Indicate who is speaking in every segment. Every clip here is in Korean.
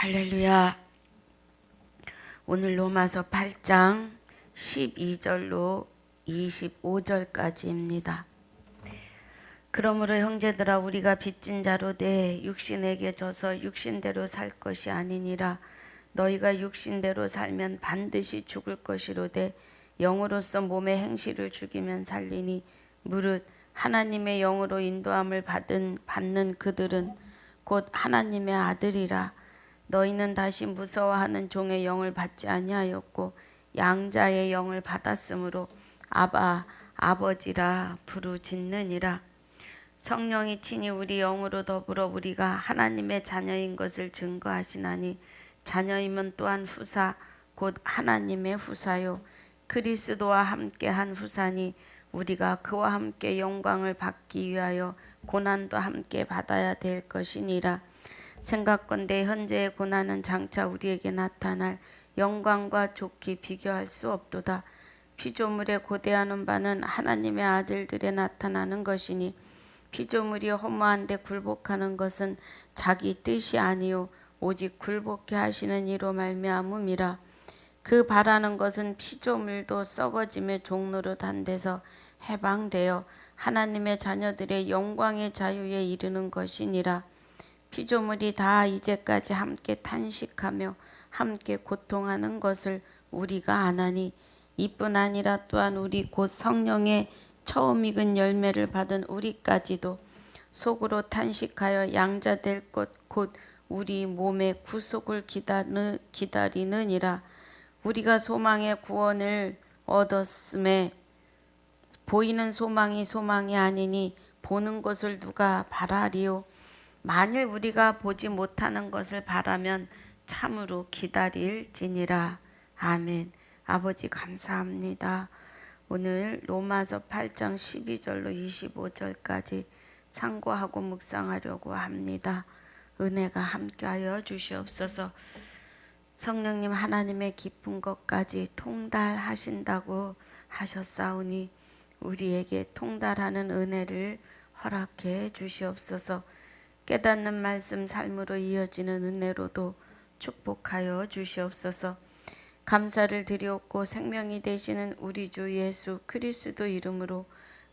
Speaker 1: 할렐루야. 오늘 로마서 8장 12절로 25절까지입니다. 그러므로 형제들아 우리가 빚진 자로 돼 육신에게 져서 육신대로 살 것이 아니니라. 너희가 육신대로 살면 반드시 죽을 것이로되 영으로서 몸의 행실을 죽이면 살리니 무릇 하나님의 영으로 인도함을 받는 그들은 곧 하나님의 아들이라. 너희는 다시 무서워하는 종의 영을 받지 아니하였고 양자의 영을 받았으므로 아바 아버지라 부르짖느니라. 성령이 친히 우리 영으로 더불어 우리가 하나님의 자녀인 것을 증거하시나니 자녀임은 또한 후사 곧 하나님의 후사요 그리스도와 함께한 후사니 우리가 그와 함께 영광을 받기 위하여 고난도 함께 받아야 될 것이니라. 생각건대 현재의 고난은 장차 우리에게 나타날 영광과 좋게 비교할 수 없도다. 피조물에 고대하는 바는 하나님의 아들들에 나타나는 것이니 피조물이 허무한데 굴복하는 것은 자기 뜻이 아니요 오직 굴복해 하시는 이로 말미암음이라. 그 바라는 것은 피조물도 썩어짐의 종로로 단데서 해방되어 하나님의 자녀들의 영광의 자유에 이르는 것이니라. 피조물이 다 이제까지 함께 탄식하며 함께 고통하는 것을 우리가 아나니 이뿐 아니라 또한 우리 곧 성령의 처음 익은 열매를 받은 우리까지도 속으로 탄식하여 양자될 것 곧 우리 몸의 구속을 기다리느니라. 우리가 소망의 구원을 얻었음에 보이는 소망이 소망이 아니니 보는 것을 누가 바라리요. 만일 우리가 보지 못하는 것을 바라면 참으로 기다릴지니라. 아멘. 아버지 감사합니다. 오늘 로마서 8장 12절로 25절까지 상고하고 묵상하려고 합니다. 은혜가 함께하여 주시옵소서. 성령님 하나님의 깊은 것까지 통달하신다고 하셨사오니 우리에게 통달하는 은혜를 허락해 주시옵소서. 깨닫는 말씀 삶으로 이어지는 은혜로도 축복하여 주시옵소서. 감사를 드리옵고 생명이 되시는 우리 주 예수 그리스도 이름으로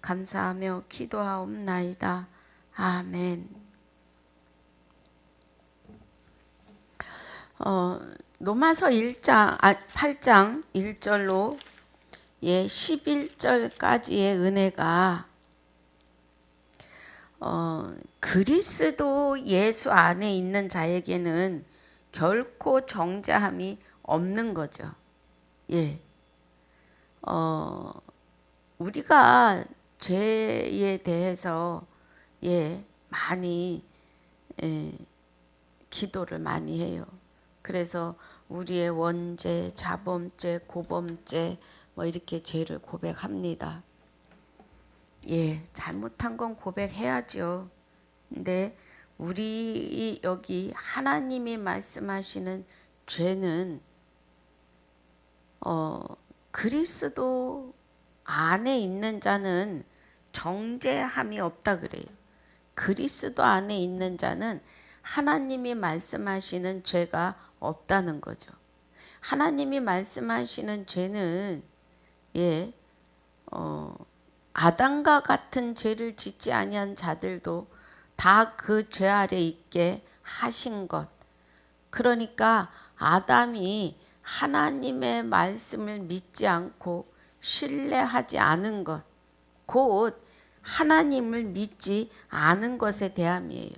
Speaker 1: 감사하며 기도하옵나이다. 아멘. 로마서 8장 1절로 11절까지의 은혜가 그리스도 예수 안에 있는 자에게는 결코 정죄함이 없는 거죠. 예. 우리가 죄에 대해서 많이 기도를 많이 해요. 그래서 우리의 원죄, 자범죄, 고범죄 이렇게 죄를 고백합니다. 잘못한 건 고백해야죠. 근데 우리 여기 하나님이 말씀하시는 죄는 그리스도 안에 있는 자는 정죄함이 없다 그래요. 그리스도 안에 있는 자는 하나님이 말씀하시는 죄가 없다는 거죠. 하나님이 말씀하시는 죄는 아담과 같은 죄를 짓지 아니한 자들도 다 그 죄 아래 있게 하신 것. 그러니까 아담이 하나님의 말씀을 믿지 않고 신뢰하지 않은 것, 곧 하나님을 믿지 않은 것에 대함이에요.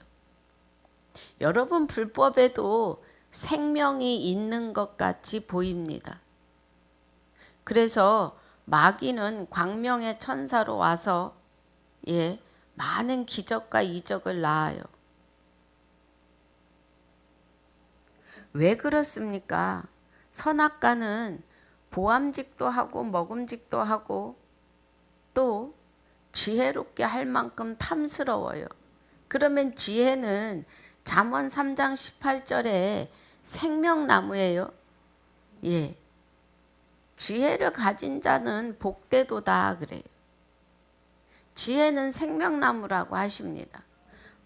Speaker 1: 여러분 불법에도 생명이 있는 것 같이 보입니다. 그래서 마귀는 광명의 천사로 와서 많은 기적과 이적을 낳아요. 왜 그렇습니까? 선악과는 보암직도 하고 먹음직도 하고 또 지혜롭게 할 만큼 탐스러워요. 그러면 지혜는 잠언 3장 18절에 생명나무예요. 지혜를 가진 자는 복되도다 그래요. 지혜는 생명나무라고 하십니다.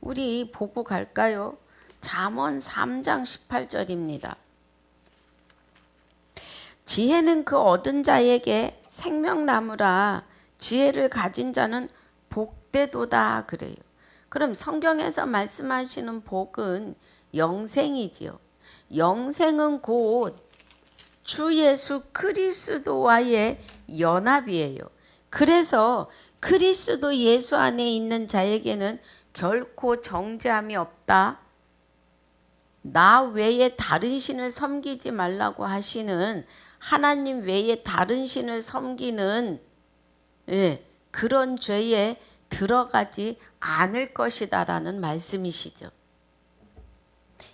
Speaker 1: 우리 보고 갈까요? 잠언 3장 18절입니다. 지혜는 그 얻은 자에게 생명나무라 지혜를 가진 자는 복되도다 그래요. 그럼 성경에서 말씀하시는 복은 영생이지요. 영생은 곧 주 예수 그리스도와의 연합이에요. 그래서 그리스도 예수 안에 있는 자에게는 결코 정죄함이 없다. 나 외에 다른 신을 섬기지 말라고 하시는 하나님 외에 다른 신을 섬기는 그런 죄에 들어가지 않을 것이다라는 말씀이시죠.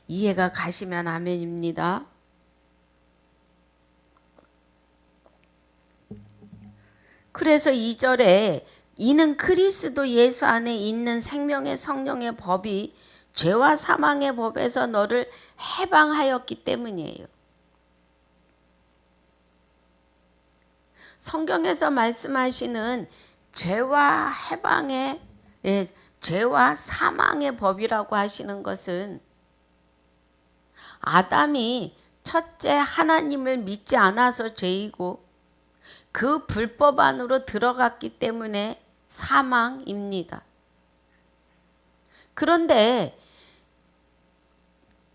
Speaker 1: 이해가 가시면 아멘입니다. 그래서 2절에 이는 그리스도 예수 안에 있는 생명의 성령의 법이 죄와 사망의 법에서 너를 해방하였기 때문이에요. 성경에서 말씀하시는 죄와 해방의 죄와 사망의 법이라고 하시는 것은 아담이 첫째 하나님을 믿지 않아서 죄이고 그 불법 안으로 들어갔기 때문에 사망입니다. 그런데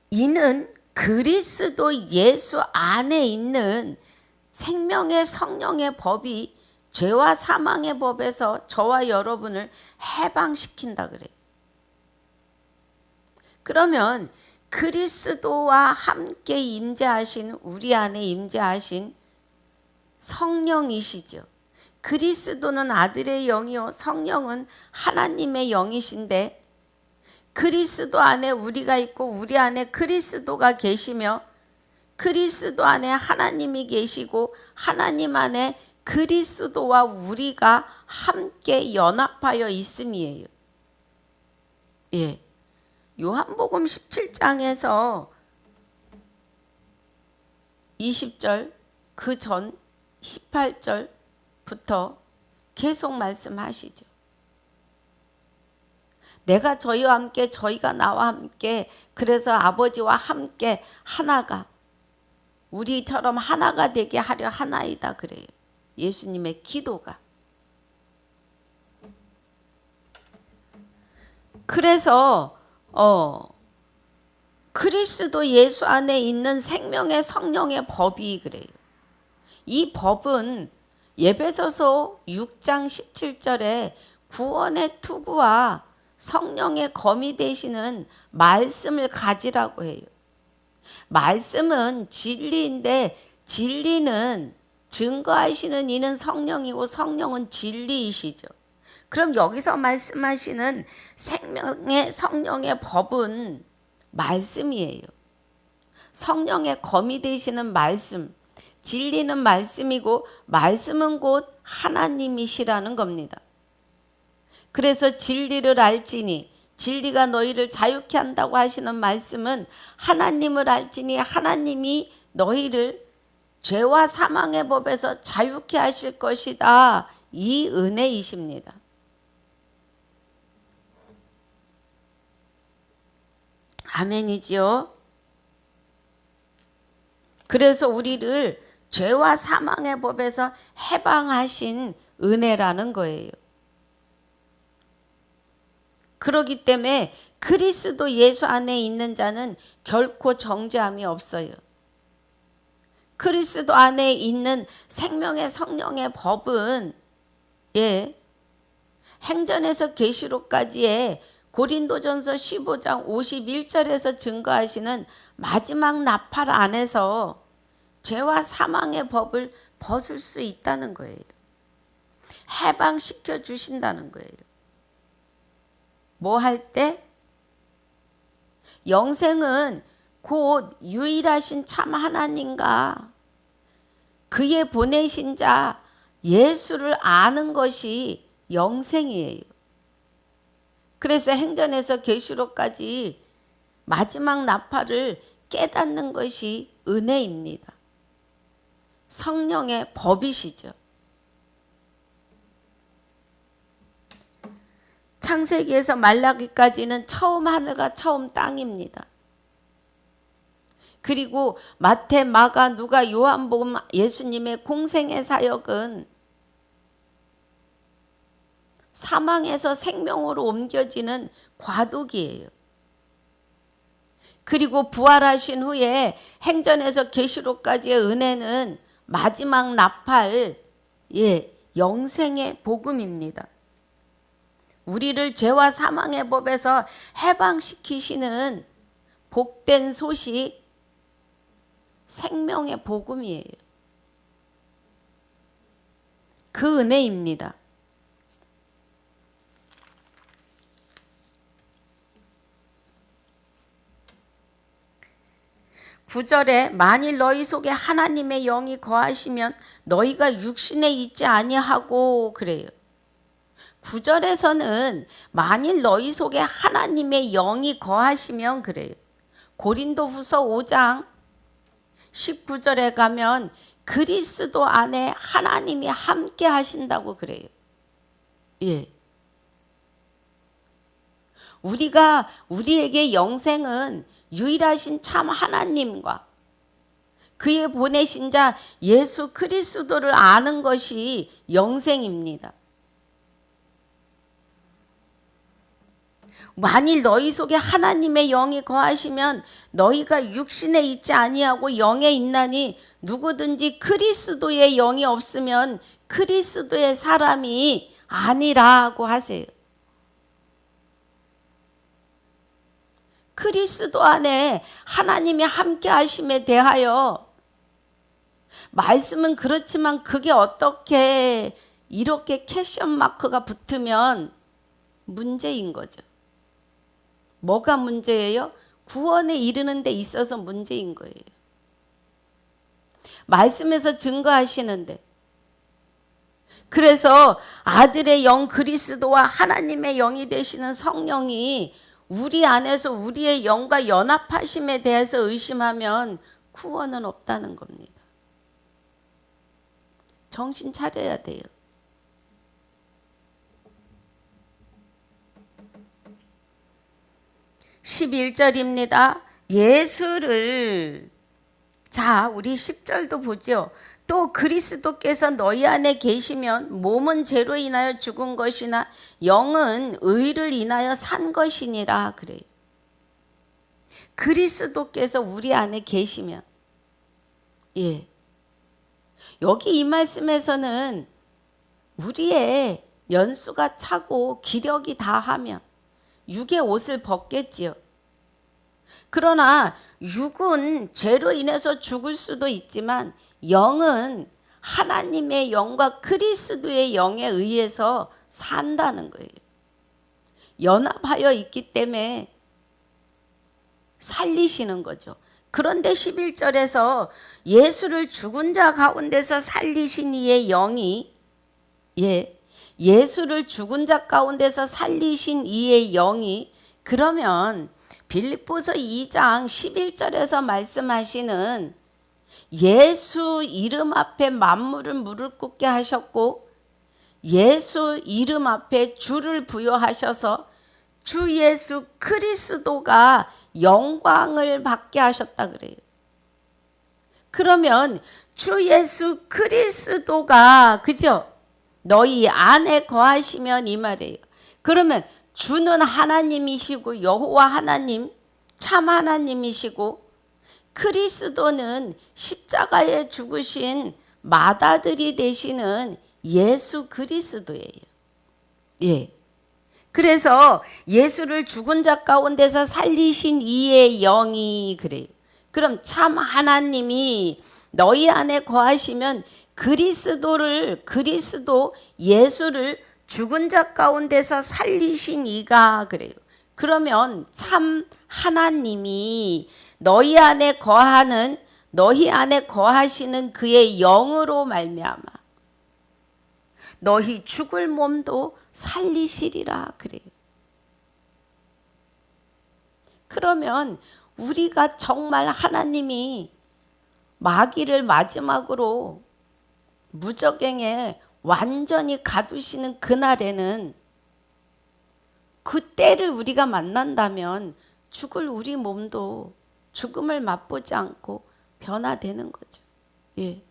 Speaker 1: 이는 그리스도 예수 안에 있는 생명의 성령의 법이 죄와 사망의 법에서 저와 여러분을 해방시킨다 그래요. 그러면 그리스도와 함께 임재하신 우리 안에 임재하신 성령이시죠. 그리스도는 아들의 영이요 성령은 하나님의 영이신데 그리스도 안에 우리가 있고 우리 안에 그리스도가 계시며 그리스도 안에 하나님이 계시고 하나님 안에 그리스도와 우리가 함께 연합하여 있음이에요. 요한복음 17장에서 20절 그 전 18절부터 계속 말씀하시죠. 내가 저희와 함께 저희가 나와 함께 그래서 아버지와 함께 하나가 우리처럼 하나가 되게 하려 하나이다 그래요. 예수님의 기도가. 그래서 그리스도 예수 안에 있는 생명의 성령의 법이 그래요. 이 법은 에베소서 6장 17절에 구원의 투구와 성령의 검이 되시는 말씀을 가지라고 해요. 말씀은 진리인데 진리는 증거하시는 이는 성령이고 성령은 진리이시죠. 그럼 여기서 말씀하시는 생명의 성령의 법은 말씀이에요. 성령의 검이 되시는 말씀, 진리는 말씀이고 말씀은 곧 하나님이시라는 겁니다. 그래서 진리를 알지니 진리가 너희를 자유케 한다고 하시는 말씀은 하나님을 알지니 하나님이 너희를 죄와 사망의 법에서 자유케 하실 것이다. 이 은혜이십니다. 아멘이지요. 그래서 우리를 죄와 사망의 법에서 해방하신 은혜라는 거예요. 그렇기 때문에 그리스도 예수 안에 있는 자는 결코 정죄함이 없어요. 그리스도 안에 있는 생명의 성령의 법은 행전에서 계시록까지의 고린도전서 15장 51절에서 증거하시는 마지막 나팔 안에서 죄와 사망의 법을 벗을 수 있다는 거예요. 해방시켜 주신다는 거예요. 뭐 할 때? 영생은 곧 유일하신 참 하나님과 그의 보내신 자 예수를 아는 것이 영생이에요. 그래서 행전에서 계시록까지 마지막 나팔을 깨닫는 것이 은혜입니다. 성령의 법이시죠. 창세기에서 말라기까지는 처음 하늘과 처음 땅입니다. 그리고 마태, 마가, 누가, 요한복음 예수님의 공생의 사역은 사망에서 생명으로 옮겨지는 과도기예요. 그리고 부활하신 후에 행전에서 계시록까지의 은혜는 마지막 나팔, 영생의 복음입니다. 우리를 죄와 사망의 법에서 해방시키시는 복된 소식, 생명의 복음이에요. 그 은혜입니다. 구절에 만일 너희 속에 하나님의 영이 거하시면 너희가 육신에 있지 아니하고 그래요. 구절에서는 만일 너희 속에 하나님의 영이 거하시면 그래요. 고린도후서 5장 19절에 가면 그리스도 안에 하나님이 함께 하신다고 그래요. 우리에게 영생은 유일하신 참 하나님과 그의 보내신 자 예수 그리스도를 아는 것이 영생입니다. 만일 너희 속에 하나님의 영이 거하시면 너희가 육신에 있지 아니하고 영에 있나니 누구든지 그리스도의 영이 없으면 그리스도의 사람이 아니라고 하세요. 그리스도 안에 하나님이 함께 하심에 대하여 말씀은 그렇지만 그게 어떻게 이렇게 캐션 마크가 붙으면 문제인 거죠. 뭐가 문제예요? 구원에 이르는 데 있어서 문제인 거예요. 말씀에서 증거하시는데 그래서 아들의 영 그리스도와 하나님의 영이 되시는 성령이 우리 안에서 우리의 영과 연합하심에 대해서 의심하면 구원은 없다는 겁니다. 정신 차려야 돼요. (11절입니다) 예수를 우리 10절도 보죠. 또 그리스도께서 너희 안에 계시면 몸은 죄로 인하여 죽은 것이나 영은 의를 인하여 산 것이니라 그래요. 그리스도께서 우리 안에 계시면 여기 이 말씀에서는 우리의 연수가 차고 기력이 다하면 육의 옷을 벗겠지요. 그러나 육은 죄로 인해서 죽을 수도 있지만 영은 하나님의 영과 그리스도의 영에 의해서 산다는 거예요. 연합하여 있기 때문에 살리시는 거죠. 그런데 11절에서 예수를 죽은 자 가운데서 살리신 이의 영이 예수를 죽은 자 가운데서 살리신 이의 영이 그러면 빌립보서 2장 11절에서 말씀하시는 예수 이름 앞에 만물을 무릎 꿇게 하셨고 예수 이름 앞에 주를 부여하셔서 주 예수 그리스도가 영광을 받게 하셨다 그래요. 그러면 주 예수 그리스도가 그죠? 너희 안에 거하시면 이 말이에요. 그러면 주는 하나님이시고 여호와 하나님 참 하나님이시고 그리스도는 십자가에 죽으신 맏아들이 되시는 예수 그리스도예요. 그래서 예수를 죽은 자 가운데서 살리신 이의 영이 그래요. 그럼 참 하나님이 너희 안에 거하시면 그리스도 예수를 죽은 자 가운데서 살리신 이가 그래요. 그러면 참 하나님이 너희 안에 거하시는 그의 영으로 말미암아 너희 죽을 몸도 살리시리라 그래요. 그러면 우리가 정말 하나님이 마귀를 마지막으로 무적행에 완전히 가두시는 그날에는 그 때를 우리가 만난다면 죽을 우리 몸도 죽음을 맛보지 않고 변화되는 거죠. 예.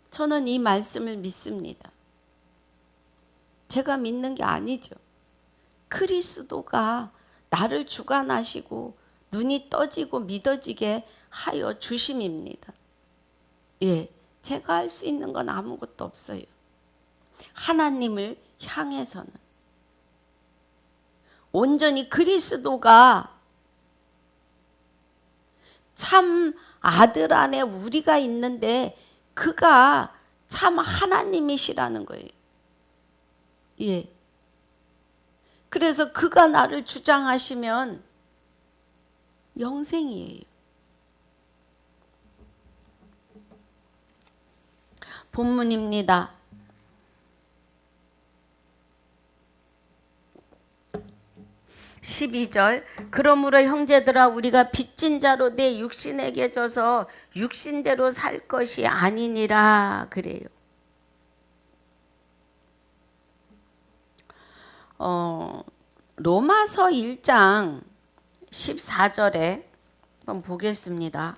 Speaker 1: 저는 이 말씀을 믿습니다. 제가 믿는 게 아니죠. 그리스도가 나를 주관하시고 눈이 떠지고 믿어지게 하여 주심입니다. 예, 제가 할 수 있는 건 아무것도 없어요. 하나님을 향해서는 온전히 그리스도가 참 아들 안에 우리가 있는데 그가 참 하나님이시라는 거예요. 예. 그래서 그가 나를 주장하시면 영생이에요. 본문입니다. 12절 그러므로 형제들아 우리가 빚진 자로 내 육신에게 져서 육신대로 살 것이 아니니라 그래요. 로마서 1장 14절에 한번 보겠습니다.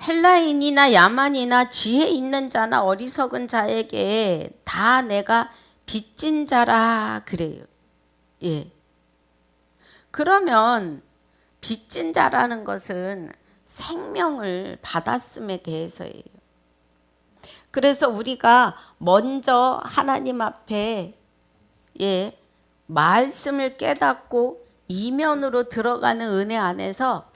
Speaker 1: 헬라인이나 야만이나 지혜 있는 자나 어리석은 자에게 다 내가 빚진 자라 그래요. 예. 그러면 빚진 자라는 것은 생명을 받았음에 대해서예요. 그래서 우리가 먼저 하나님 앞에 말씀을 깨닫고 이면으로 들어가는 은혜 안에서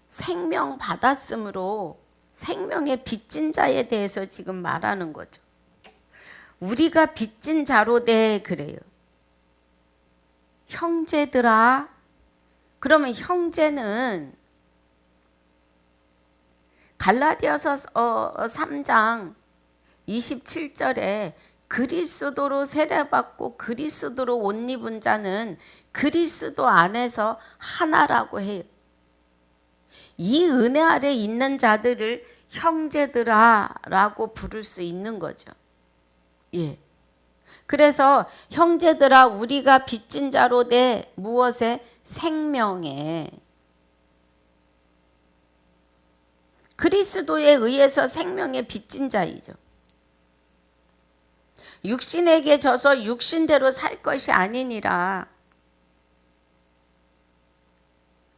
Speaker 1: 생명 받았으므로 생명의 빚진 자에 대해서 지금 말하는 거죠. 우리가 빚진 자로 돼 그래요. 형제들아. 그러면 형제는 갈라디아서 3장 27절에 그리스도로 세례받고 그리스도로 옷 입은 자는 그리스도 안에서 하나라고 해요. 이 은혜 아래 있는 자들을 형제들아 라고 부를 수 있는 거죠. 예. 그래서 형제들아 우리가 빚진 자로 돼 무엇에? 생명에. 그리스도에 의해서 생명에 빚진 자이죠. 육신에게 져서 육신대로 살 것이 아니니라.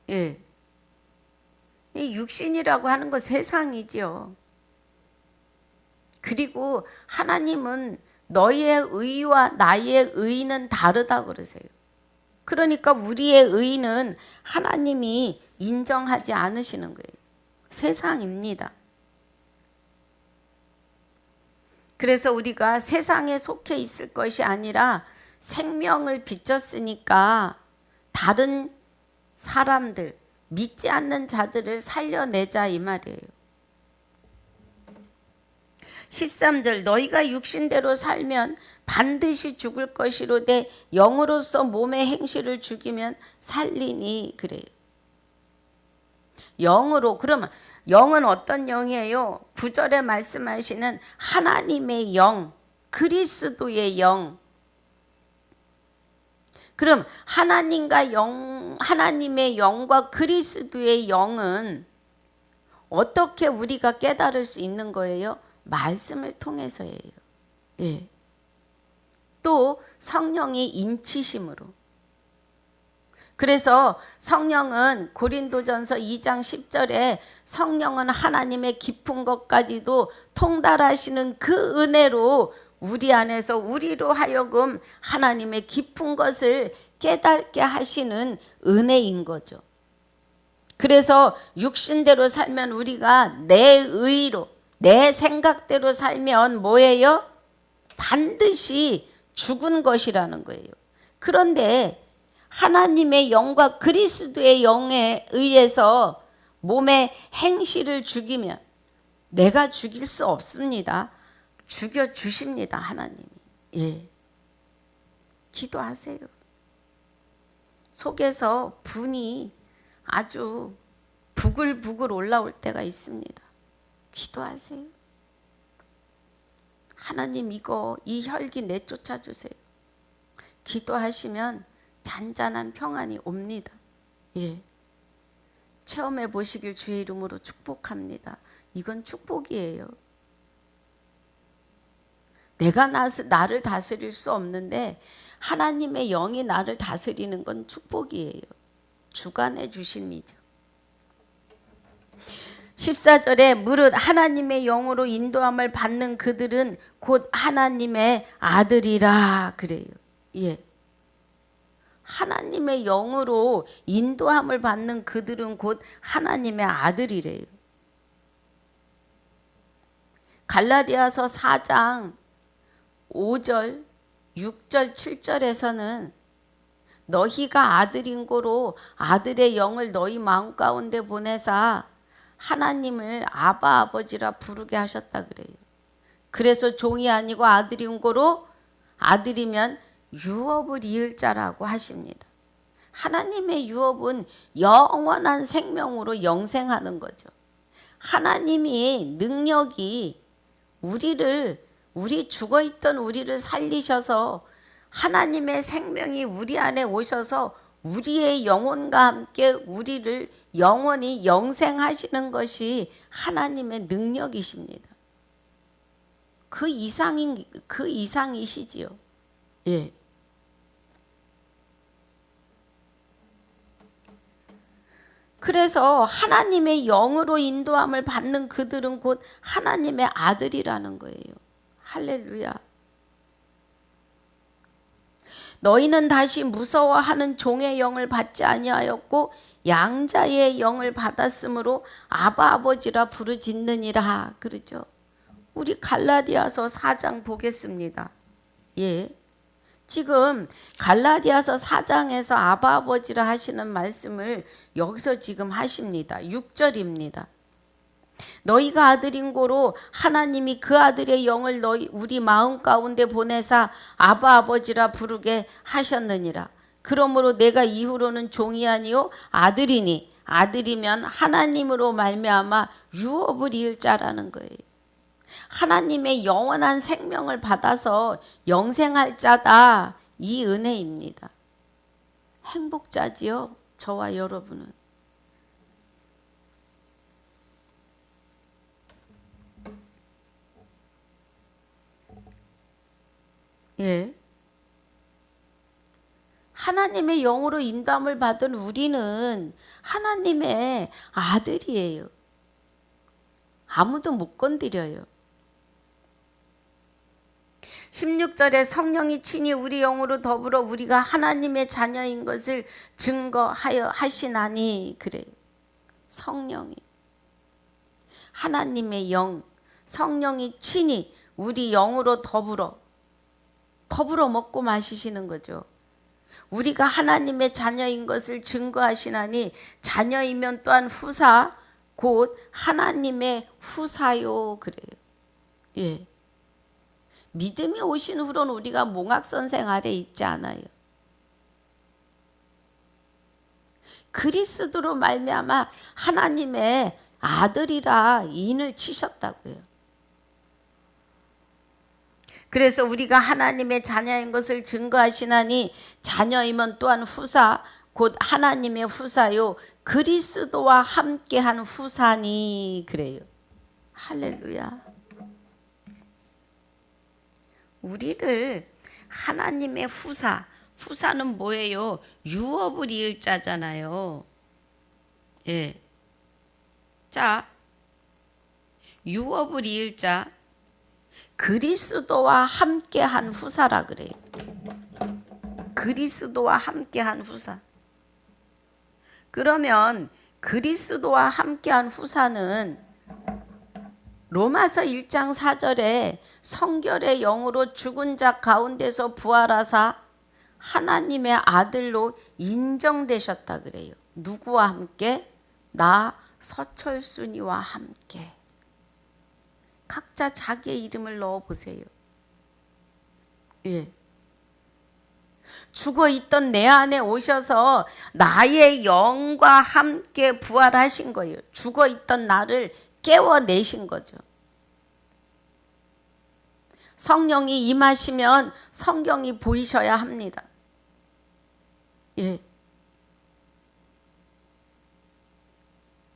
Speaker 1: 예. 이 육신이라고 하는 거 세상이지요. 그리고 하나님은 너희의 의와 나의 의는 다르다 그러세요. 그러니까 우리의 의는 하나님이 인정하지 않으시는 거예요. 세상입니다. 그래서 우리가 세상에 속해 있을 것이 아니라 생명을 비쳤으니까 다른 사람들, 믿지 않는 자들을 살려내자 이 말이에요. 13절 너희가 육신대로 살면 반드시 죽을 것이로되 영으로서 몸의 행실을 죽이면 살리니 그래요. 영으로. 그러면 영은 어떤 영이에요? 9절에 말씀하시는 하나님의 영, 그리스도의 영. 그럼 하나님의 영과 그리스도의 영은 어떻게 우리가 깨달을 수 있는 거예요? 말씀을 통해서예요. 예. 또 성령이 인치심으로. 그래서 성령은 고린도전서 2장 10절에 성령은 하나님의 깊은 것까지도 통달하시는 그 은혜로 우리 안에서 우리로 하여금 하나님의 깊은 것을 깨닫게 하시는 은혜인 거죠. 그래서 육신대로 살면 우리가 내 의로 내 생각대로 살면 뭐예요? 반드시 죽은 것이라는 거예요. 그런데 하나님의 영과 그리스도의 영에 의해서 몸의 행실을 죽이면 내가 죽일 수 없습니다. 죽여주십니다. 하나님이. 예. 기도하세요. 속에서 분이 아주 부글부글 올라올 때가 있습니다. 기도하세요. 하나님 이거 이 혈기 내쫓아 주세요. 기도하시면 잔잔한 평안이 옵니다. 예. 체험해 보시길 주의 이름으로 축복합니다. 이건 축복이에요. 내가 나를 다스릴 수 없는데 하나님의 영이 나를 다스리는 건 축복이에요. 주관해 주심이죠. 14절에 무릇 하나님의 영으로 인도함을 받는 그들은 곧 하나님의 아들이라 그래요. 예. 하나님의 영으로 인도함을 받는 그들은 곧 하나님의 아들이래요. 갈라디아서 4장 5절, 6절, 7절에서는 너희가 아들인 고로 아들의 영을 너희 마음 가운데 보내사 하나님을 아바 아버지라 부르게 하셨다 그래요. 그래서 종이 아니고 아들인 고로 아들이면 유업을 이을 자라고 하십니다. 하나님의 유업은 영원한 생명으로 영생하는 거죠. 하나님이 능력이 우리 죽어있던 우리를 살리셔서 하나님의 생명이 우리 안에 오셔서 우리의 영혼과 함께 우리를 영원히 영생하시는 것이 하나님의 능력이십니다. 그 이상이시지요. 예. 그래서 하나님의 영으로 인도함을 받는 그들은 곧 하나님의 아들이라는 거예요. 할렐루야. 너희는 다시 무서워하는 종의 영을 받지 아니하였고 양자의 영을 받았으므로 아바 아버지라 부르짖느니라 그러죠. 우리 갈라디아서 4장 보겠습니다. 예. 지금 갈라디아서 4장에서 아바 아버지라 하시는 말씀을 여기서 지금 하십니다. 6절입니다. 너희가 아들인 고로 하나님이 그 아들의 영을 우리 마음 가운데 보내사 아바 아버지라 부르게 하셨느니라. 그러므로 내가 이후로는 종이 아니요 아들이니 아들이면 하나님으로 말미암아 유업을 이을 자라는 거예요. 하나님의 영원한 생명을 받아서 영생할 자다. 이 은혜입니다. 행복자지요. 저와 여러분은. 예. 하나님의 영으로 인도함을 받은 우리는 하나님의 아들이에요. 아무도 못 건드려요. 16절에 성령이 친히 우리 영으로 더불어 우리가 하나님의 자녀인 것을 증거하여 하시나니 그래요. 성령이 하나님의 영, 성령이 친히 우리 영으로 더불어 먹고 마시시는 거죠. 우리가 하나님의 자녀인 것을 증거하시나니 자녀이면 또한 후사 곧 하나님의 후사요 그래요. 예. 믿음이 오신 후로는 우리가 몽학선생 아래 있지 않아요. 그리스도로 말미암아 하나님의 아들이라 인을 치셨다고요. 그래서 우리가 하나님의 자녀인 것을 증거하시나니 자녀이면 또한 후사 곧 하나님의 후사요 그리스도와 함께한 후사니 그래요. 할렐루야. 우리를 하나님의 후사는 뭐예요? 유업을 이을 자잖아요. 예. 자, 유업을 이을 자 그리스도와 함께한 후사라 그래요. 그리스도와 함께한 후사. 그러면 그리스도와 함께한 후사는 로마서 1장 4절에 성결의 영으로 죽은 자 가운데서 부활하사 하나님의 아들로 인정되셨다 그래요. 누구와 함께? 나 서철순이와 함께. 각자 자기의 이름을 넣어보세요. 예. 죽어있던 내 안에 오셔서 나의 영과 함께 부활하신 거예요. 죽어있던 나를 깨워내신 거죠. 성령이 임하시면 성경이 보이셔야 합니다. 예.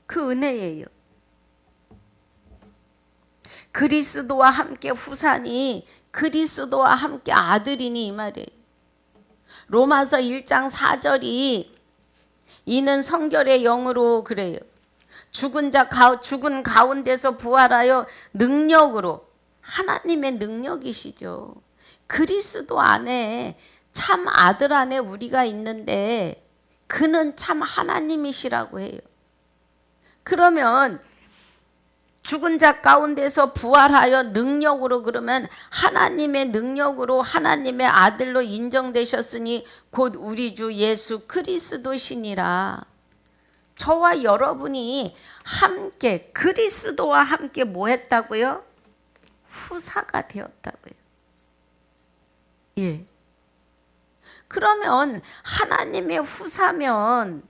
Speaker 1: 그 은혜예요. 그리스도와 함께 후사니 그리스도와 함께 아들이니 이 말이에요. 로마서 1장 4절이 이는 성결의 영으로 그래요. 죽은 가운데서 부활하여 능력으로, 하나님의 능력이시죠. 그리스도 안에 참 아들 안에 우리가 있는데 그는 참 하나님이시라고 해요. 그러면 죽은 자 가운데서 부활하여 능력으로, 그러면 하나님의 능력으로 하나님의 아들로 인정되셨으니 곧 우리 주 예수 그리스도시니라. 저와 여러분이 함께 그리스도와 함께 뭐 했다고요? 후사가 되었다고요. 예. 그러면 하나님의 후사면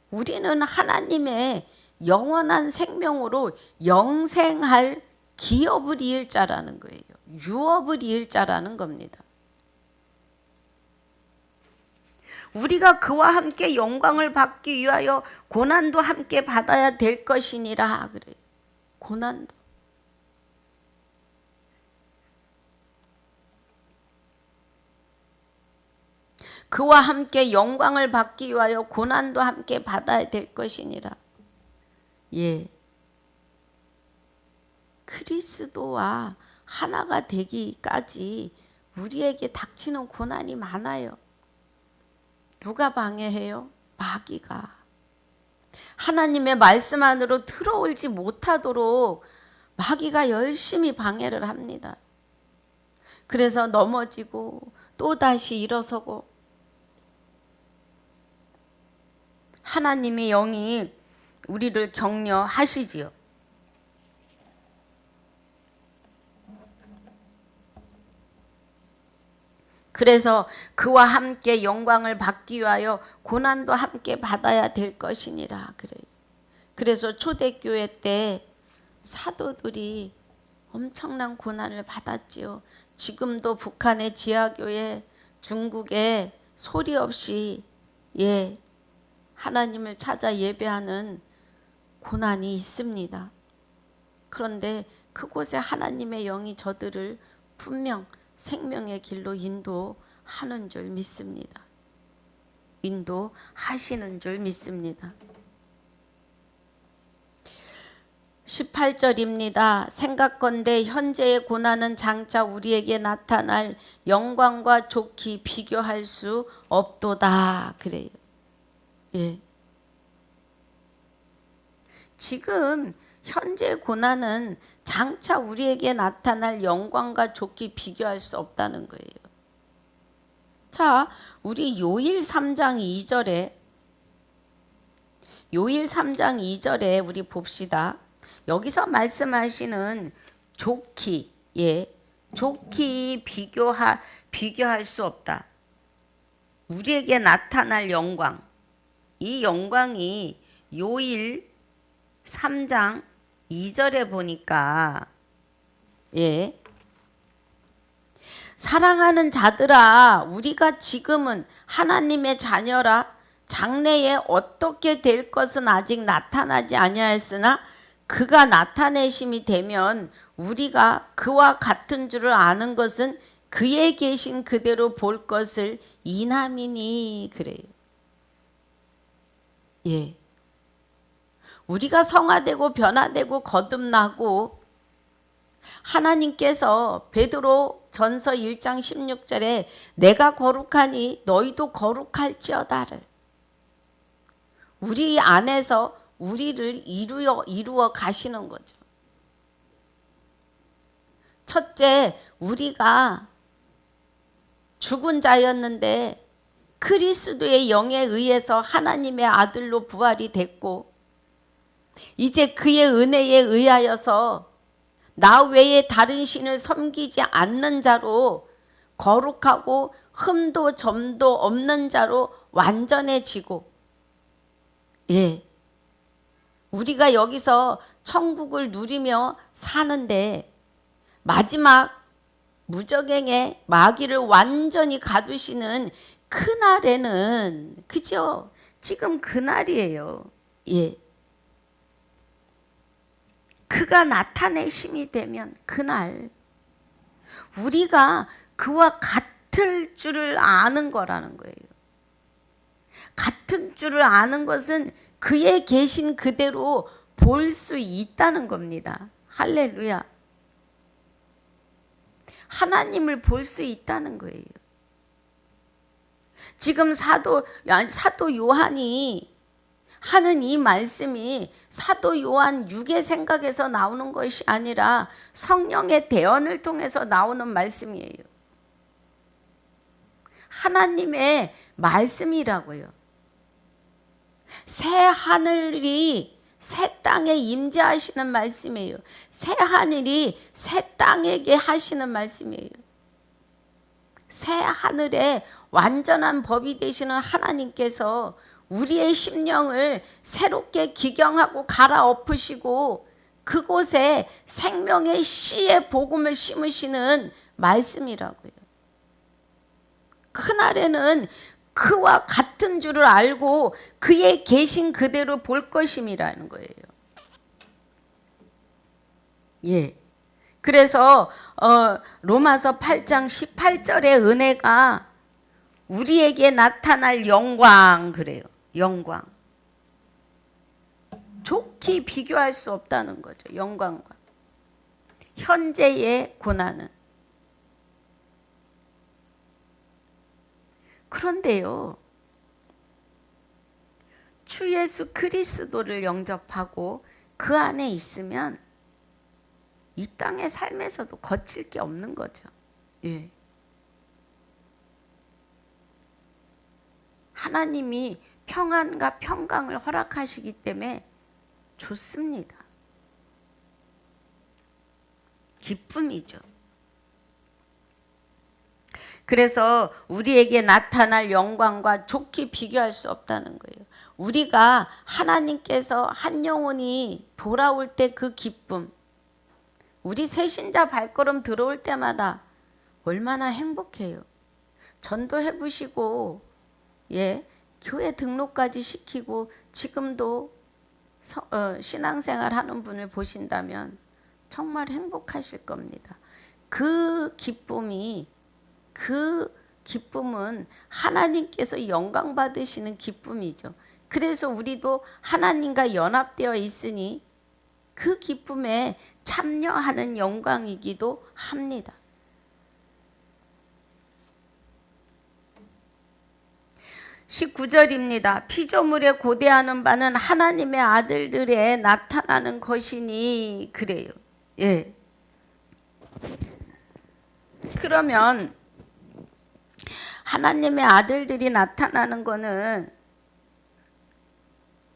Speaker 1: 우리는 하나님의 영원한 생명으로 영생할 기업을 이을 자라는 거예요. 유업을 이을 자라는 겁니다. 우리가 그와 함께 영광을 받기 위하여 고난도 함께 받아야 될 것이니라 그래요. 고난도. 그와 함께 영광을 받기 위하여 고난도 함께 받아야 될 것이니라. 예. 그리스도와 하나가 되기까지 우리에게 닥치는 고난이 많아요. 누가 방해해요? 마귀가. 하나님의 말씀 안으로 들어오지 못하도록 마귀가 열심히 방해를 합니다. 그래서 넘어지고 또다시 일어서고, 하나님의 영이 우리를 격려하시지요. 그래서 그와 함께 영광을 받기 위하여 고난도 함께 받아야 될 것이니라 그래요. 그래서 초대교회 때 사도들이 엄청난 고난을 받았지요. 지금도 북한의 지하교회, 중국에 소리 없이 하나님을 찾아 예배하는 고난이 있습니다. 그런데 그곳에 하나님의 영이 저들을 분명 생명의 길로 인도하는 줄 믿습니다. 인도하시는 줄 믿습니다. 18절입니다. 생각건대 현재의 고난은 장차 우리에게 나타날 영광과 좋게 비교할 수 없도다 그래요. 예. 지금 현재 고난은 장차 우리에게 나타날 영광과 좋게 비교할 수 없다는 거예요. 자, 우리 요일 3장 2절에 우리 봅시다. 여기서 말씀하시는 좋기, 좋기 비교할 수 없다. 우리에게 나타날 영광, 이 영광이 요일 3장 2절에 보니까 사랑하는 자들아, 우리가 지금은 하나님의 자녀라. 장래에 어떻게 될 것은 아직 나타나지 아니하였으나 그가 나타내심이 되면 우리가 그와 같은 줄을 아는 것은 그에 계신 그대로 볼 것을 이남이니 그래요. 예. 우리가 성화되고 변화되고 거듭나고 하나님께서 베드로 전서 1장 16절에 내가 거룩하니 너희도 거룩할지어다를, 우리 안에서 우리를 이루어 가시는 거죠. 첫째, 우리가 죽은 자였는데 그리스도의 영에 의해서 하나님의 아들로 부활이 됐고, 이제 그의 은혜에 의하여서 나 외에 다른 신을 섬기지 않는 자로 거룩하고 흠도 점도 없는 자로 완전해지고, 우리가 여기서 천국을 누리며 사는데 마지막 무적행에 마귀를 완전히 가두시는 그날에는, 그죠? 지금 그날이에요. 예. 그가 나타내심이 되면 그날 우리가 그와 같을 줄을 아는 거라는 거예요. 같은 줄을 아는 것은 그의 계신 그대로 볼 수 있다는 겁니다. 할렐루야. 하나님을 볼 수 있다는 거예요. 지금 사도 요한이 하는 이 말씀이 사도 요한 육의 생각에서 나오는 것이 아니라 성령의 대언을 통해서 나오는 말씀이에요. 하나님의 말씀이라고요. 새 하늘이 새 땅에 임재하시는 말씀이에요. 새 하늘이 새 땅에게 하시는 말씀이에요. 새 하늘에 완전한 법이 되시는 하나님께서 우리의 심령을 새롭게 기경하고 갈아엎으시고 그곳에 생명의 씨의 복음을 심으시는 말씀이라고요. 그날에는 그와 같은 줄을 알고 그의 계신 그대로 볼 것임이라는 거예요. 예. 그래서 로마서 8장 18절의 은혜가 우리에게 나타날 영광 그래요. 영광. 좋게 비교할 수 없다는 거죠. 영광과 현재의 고난은. 그런데요, 주 예수 그리스도를 영접하고 그 안에 있으면 이 땅의 삶에서도 거칠 게 없는 거죠. 예. 하나님이 평안과 평강을 허락하시기 때문에 좋습니다. 기쁨이죠. 그래서 우리에게 나타날 영광과 좋게 비교할 수 없다는 거예요. 우리가 하나님께서 한 영혼이 돌아올 때 그 기쁨, 우리 새신자 발걸음 들어올 때마다 얼마나 행복해요. 전도해 보시고, 예, 교회 등록까지 시키고 지금도 신앙생활 하는 분을 보신다면 정말 행복하실 겁니다. 그 기쁨은 하나님께서 영광 받으시는 기쁨이죠. 그래서 우리도 하나님과 연합되어 있으니 그 기쁨에 참여하는 영광이기도 합니다. 19절입니다. 피조물에 고대하는 바는 하나님의 아들들에 나타나는 것이니 그래요. 예. 그러면 하나님의 아들들이 나타나는 거는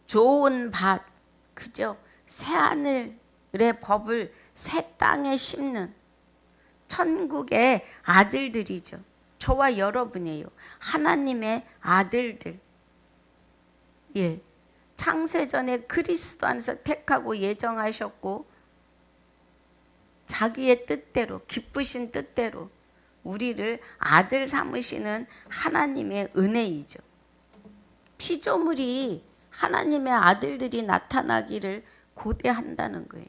Speaker 1: 좋은 밭, 그죠? 새 하늘의 법을 새 땅에 심는 천국의 아들들이죠. 저와 여러분이에요. 하나님의 아들들. 예. 창세전에 그리스도 안에서 택하고 예정하셨고 자기의 뜻대로 기쁘신 뜻대로 우리를 아들 삼으시는 하나님의 은혜이죠. 피조물이 하나님의 아들들이 나타나기를 고대한다는 거예요.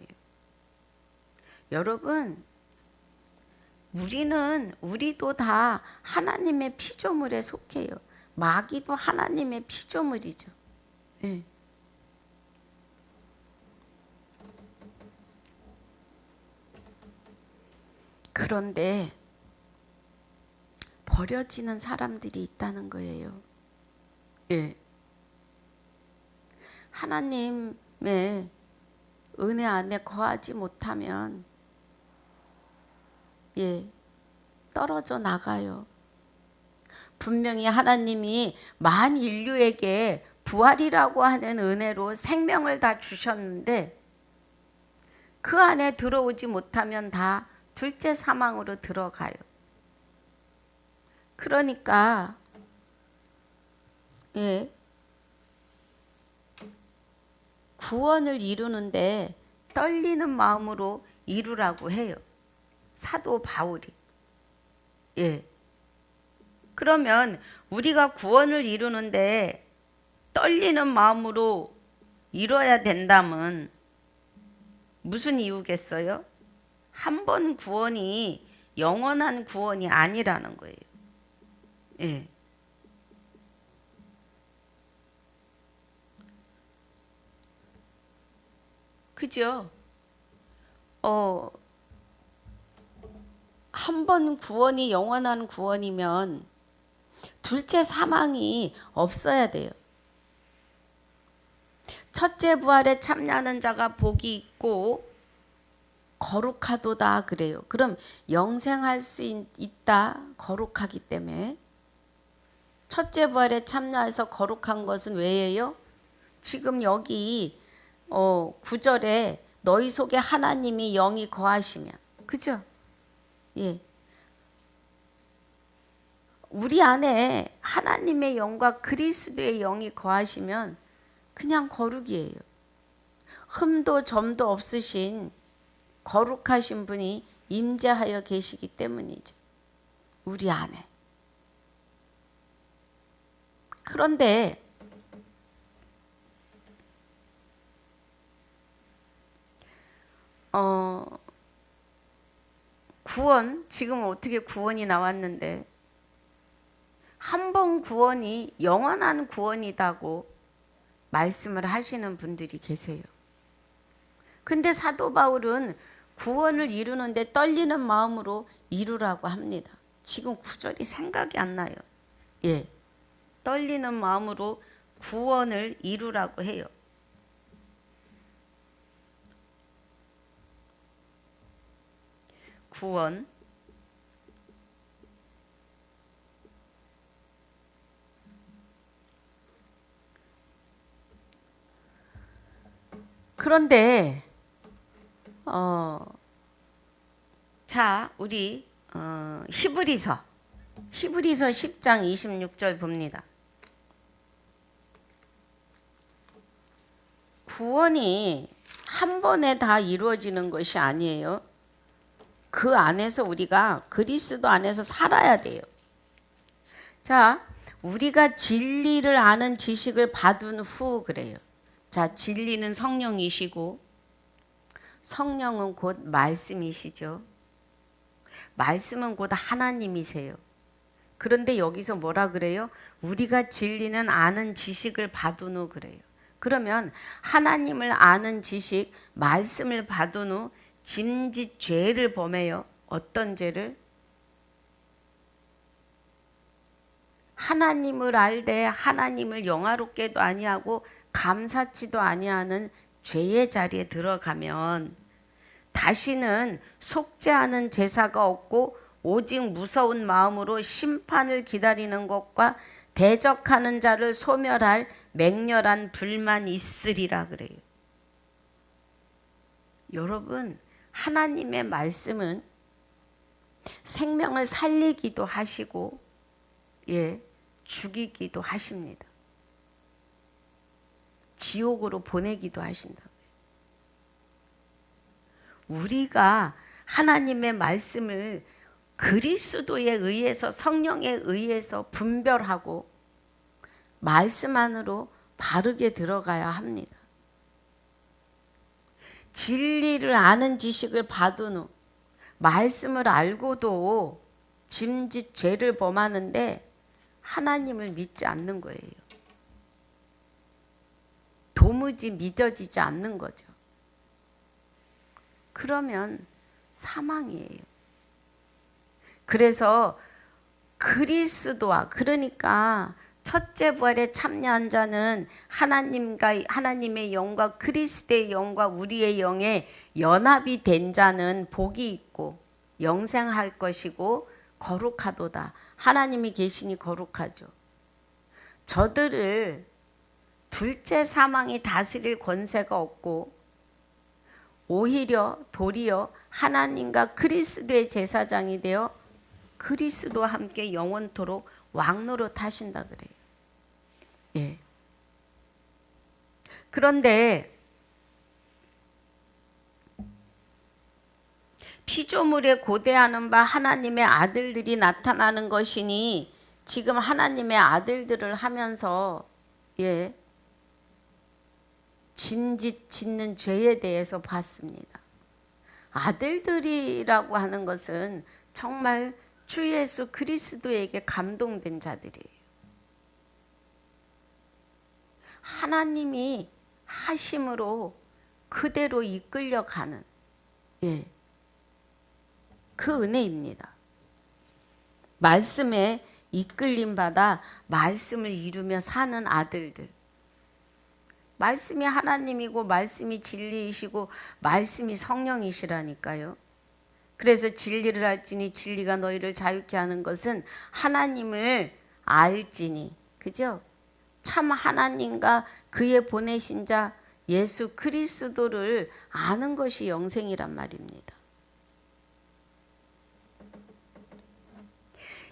Speaker 1: 여러분, 우리도 다 하나님의 피조물에 속해요. 마귀도 하나님의 피조물이죠. 네. 그런데 버려지는 사람들이 있다는 거예요. 예. 하나님의 은혜 안에 거하지 못하면 예, 떨어져 나가요. 분명히 하나님이 만 인류에게 부활이라고 하는 은혜로 생명을 다 주셨는데 그 안에 들어오지 못하면 다 둘째 사망으로 들어가요. 그러니까 예, 구원을 이루는데 떨리는 마음으로 이루라고 해요. 사도 바울이. 예. 그러면 우리가 구원을 이루는데 떨리는 마음으로 이뤄야 된다면 무슨 이유겠어요? 한 번 구원이 영원한 구원이 아니라는 거예요. 예. 그죠? 한 번 구원이 영원한 구원이면 둘째 사망이 없어야 돼요. 첫째 부활에 참여하는 자가 복이 있고 거룩하도다 그래요. 그럼 영생할 수 있다. 거룩하기 때문에. 첫째 부활에 참여해서 거룩한 것은 왜예요? 지금 여기 9절에 너희 속에 하나님이 영이 거하시면, 그죠? 예. 우리 안에 하나님의 영과 그리스도의 영이 거하시면 그냥 거룩이에요. 흠도 점도 없으신 거룩하신 분이 임재하여 계시기 때문이죠. 우리 안에. 그런데 구원, 지금 어떻게 구원이 나왔는데 한 번 구원이 영원한 구원이라고 말씀을 하시는 분들이 계세요. 근데 사도 바울은 구원을 이루는데 떨리는 마음으로 이루라고 합니다. 지금 구절이 생각이 안 나요. 예. 떨리는 마음으로 구원을 이루라고 해요. 구원. 그런데 자, 우리 히브리서 10장 26절 봅니다. 구원이 한 번에 다 이루어지는 것이 아니에요. 그 안에서 우리가 그리스도 안에서 살아야 돼요. 자, 우리가 진리를 아는 지식을 받은 후 그래요. 자, 진리는 성령이시고 성령은 곧 말씀이시죠. 말씀은 곧 하나님이세요. 그런데 여기서 뭐라 그래요? 우리가 진리는 아는 지식을 받은 후 그래요. 그러면 하나님을 아는 지식, 말씀을 받은 후 짐짓 죄를 범해요. 어떤 죄를? 하나님을 알되 하나님을 영화롭게도 아니하고 감사치도 아니하는 죄의 자리에 들어가면 다시는 속죄하는 제사가 없고 오직 무서운 마음으로 심판을 기다리는 것과 대적하는 자를 소멸할 맹렬한 불만 있으리라 그래요. 여러분, 하나님의 말씀은 생명을 살리기도 하시고 죽이기도 하십니다. 지옥으로 보내기도 하신다고요. 우리가 하나님의 말씀을 그리스도에 의해서 성령에 의해서 분별하고 말씀 안으로 바르게 들어가야 합니다. 진리를 아는 지식을 받은 후 말씀을 알고도 짐짓 죄를 범하는데 하나님을 믿지 않는 거예요. 도무지 믿어지지 않는 거죠. 그러면 사망이에요. 그래서 그리스도와 그러니까 첫째 부활에 참여한 자는 하나님의 영과 그리스도의 영과 우리의 영에 연합이 된 자는 복이 있고 영생할 것이고 거룩하도다. 하나님이 계시니 거룩하죠. 저들을 둘째 사망이 다스릴 권세가 없고 오히려 도리어 하나님과 그리스도의 제사장이 되어 그리스도와 함께 영원토록 왕노릇 하신다 그래요. 예. 그런데 피조물에 고대하는 바 하나님의 아들들이 나타나는 것이니 지금 하나님의 아들들을 하면서 짐짓 짓는 죄에 대해서 봤습니다. 아들들이라고 하는 것은 정말 주 예수 그리스도에게 감동된 자들이에요. 하나님이 하심으로 그대로 이끌려가는 그 은혜입니다. 말씀에 이끌림 받아 말씀을 이루며 사는 아들들. 말씀이 하나님이고 말씀이 진리이시고 말씀이 성령이시라니까요. 그래서 진리를 알지니 진리가 너희를 자유케 하는 것은 하나님을 알지니, 그죠? 참 하나님과 그의 보내신 자 예수 그리스도를 아는 것이 영생이란 말입니다.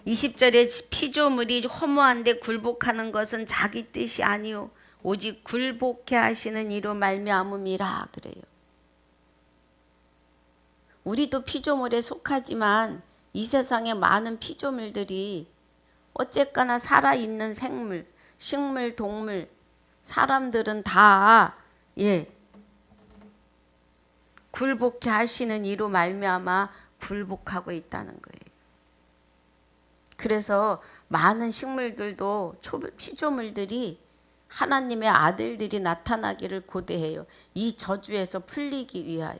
Speaker 1: 20절에 피조물이 허무한데 굴복하는 것은 자기 뜻이 아니요 오직 굴복해 하시는 이로 말미암음이라 그래요. 우리도 피조물에 속하지만 이 세상에 많은 피조물들이 어쨌거나 살아있는 생물, 식물, 동물, 사람들은 다 굴복해 하시는 이로 말미암아 굴복하고 있다는 거예요. 그래서 많은 식물들도 피조물들이 하나님의 아들들이 나타나기를 고대해요. 이 저주에서 풀리기 위하여.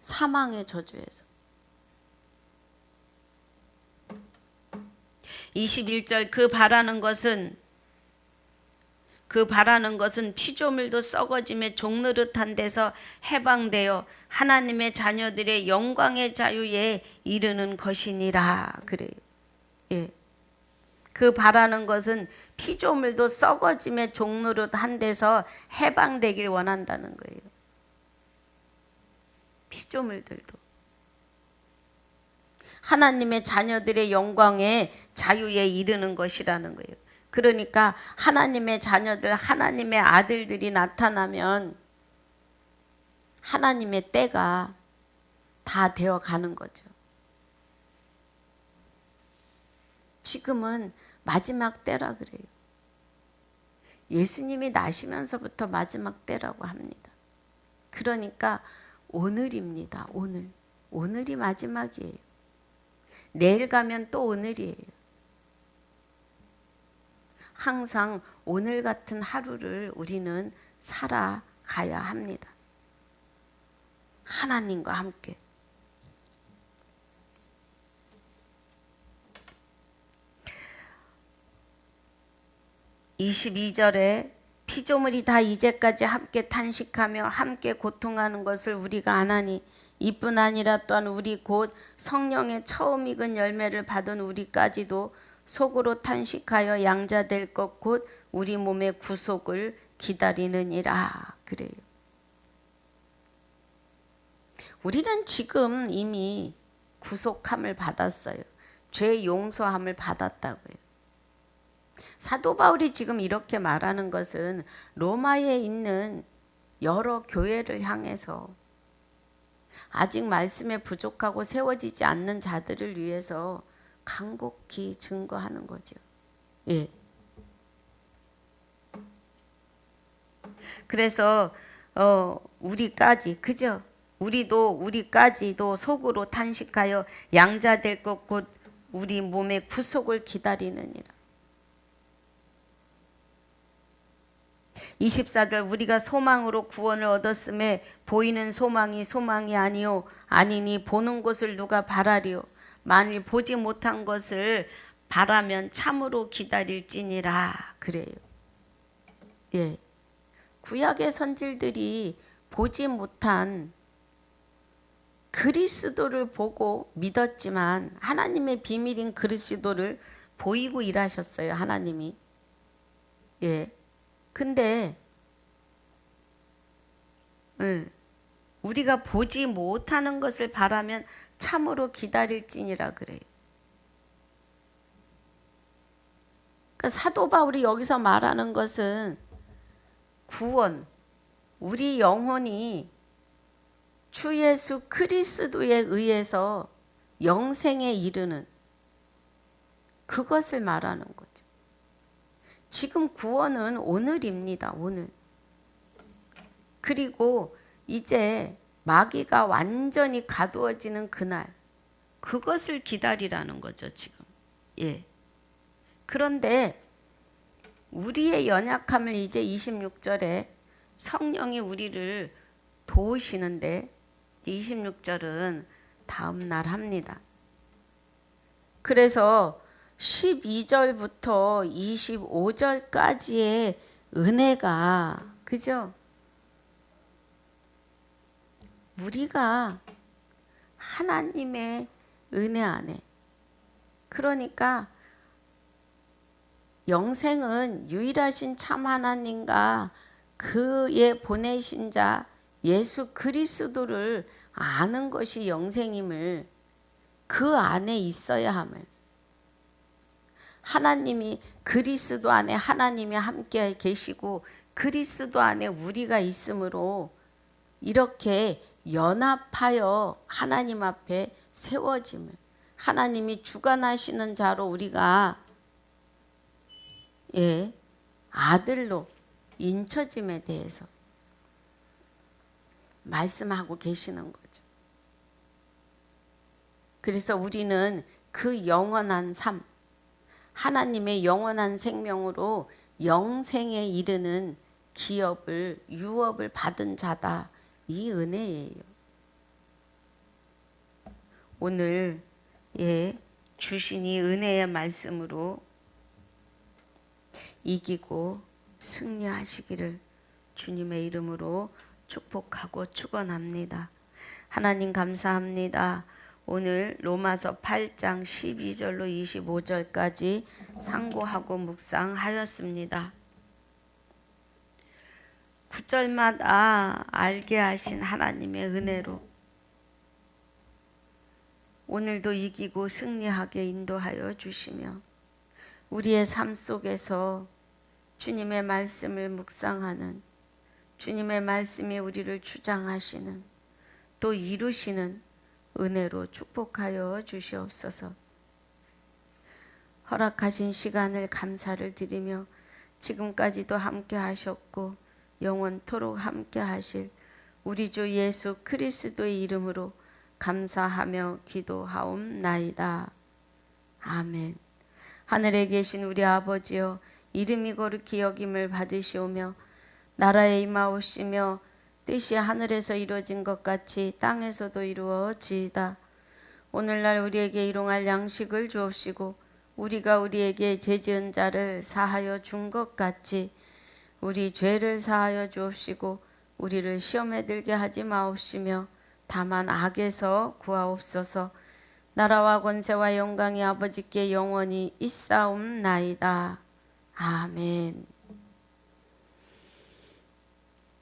Speaker 1: 사망의 저주에서. 21절 그 바라는 것은 피조물도 썩어짐에 종노릇한 데서 해방되어 하나님의 자녀들의 영광의 자유에 이르는 것이니라 그래요. 그 바라는 것은 피조물도 썩어짐에 종노릇한 데서 해방되길 원한다는 거예요. 피조물들도 하나님의 자녀들의 영광의 자유에 이르는 것이라는 거예요. 그러니까 하나님의 자녀들, 하나님의 아들들이 나타나면 하나님의 때가 다 되어 가는 거죠. 지금은 마지막 때라 그래요. 예수님이 나시면서부터 마지막 때라고 합니다. 그러니까 오늘입니다. 오늘이 마지막이에요. 내일 가면 또 오늘이에요. 항상 오늘 같은 하루를 우리는 살아가야 합니다. 하나님과 함께. (22절에) 피조물이 다 이제까지 함께 탄식하며 함께 고통하는 것을 우리가 아나니 이뿐 아니라 또한 우리 곧 성령의 처음 익은 열매를 받은 우리까지도 속으로 탄식하여 양자될 것 곧 우리 몸의 구속을 기다리느니라 그래요. 우리는 지금 이미 구속함을 받았어요. 죄 용서함을 받았다고요. 사도 바울이 지금 이렇게 말하는 것은 로마에 있는 여러 교회를 향해서 아직 말씀에 부족하고 세워지지 않는 자들을 위해서 간곡히 증거하는 거죠. 그래서 우리까지, 그죠? 우리까지도 속으로 탄식하여 양자될 것 곧 우리 몸의 구속을 기다리느니라. 24절 우리가 소망으로 구원을 얻었음에 보이는 소망이 아니요 아니니 보는 것을 누가 바라리요 만일 보지 못한 것을 바라면 참으로 기다릴지니라 그래요. 구약의 선질들이 보지 못한 그리스도를 보고 믿었지만 하나님의 비밀인 그리스도를 보이고 일하셨어요. 하나님이. 근데 우리가 보지 못하는 것을 바라면 참으로 기다릴지니라 그래요. 그러니까 사도 바울이 여기서 말하는 것은 구원, 우리 영혼이 주 예수 그리스도에 의해서 영생에 이르는 그것을 말하는 거죠. 지금 구원은 오늘입니다. 오늘. 그리고 이제 마귀가 완전히 가두어지는 그날, 그것을 기다리라는 거죠, 지금. 예. 그런데 우리의 연약함을 이제 26절에 성령이 우리를 도우시는데 26절은 다음 날 합니다. 그래서 12절부터 25절까지의 은혜가, 그죠? 우리가 하나님의 은혜 안에, 그러니까 영생은 유일하신 참 하나님과 그의 보내신 자 예수 그리스도를 아는 것이 영생임을, 그 안에 있어야 함을, 하나님이 그리스도 안에 하나님이 함께 계시고 그리스도 안에 우리가 있으므로 이렇게 연합하여 하나님 앞에 세워짐을, 하나님이 주관하시는 자로 우리가 아들로 인쳐짐에 대해서 말씀하고 계시는 거죠. 그래서 우리는 그 영원한 삶, 하나님의 영원한 생명으로 영생에 이르는 기업을, 유업을 받은 자다. 이 은혜예요. 오늘 주신 이 은혜의 말씀으로 이기고 승리하시기를 주님의 이름으로 축복하고 축원합니다. 하나님 감사합니다. 오늘 로마서 8장 12절로 25절까지 상고하고 묵상하였습니다. 9절마다 알게 하신 하나님의 은혜로 오늘도 이기고 승리하게 인도하여 주시며 우리의 삶 속에서 주님의 말씀을 묵상하는, 주님의 말씀이 우리를 주장하시는, 또 이루시는 은혜로 축복하여 주시옵소서. 허락하신 시간을 감사를 드리며 지금까지도 함께 하셨고 영원토록 함께 하실 우리 주 예수 그리스도의 이름으로 감사하며 기도하옵나이다. 아멘. 하늘에 계신 우리 아버지여, 이름이 거룩히 여김을 받으시오며 나라에 임하옵시며 뜻이 하늘에서 이루어진 것 같이 땅에서도 이루어지이다. 오늘날 우리에게 일용할 양식을 주옵시고 우리가 우리에게 죄지은 자를 사하여 준 것 같이 우리 죄를 사하여 주옵시고 우리를 시험에 들게 하지 마옵시며 다만 악에서 구하옵소서. 나라와 권세와 영광이 아버지께 영원히 있사옵나이다. 아멘.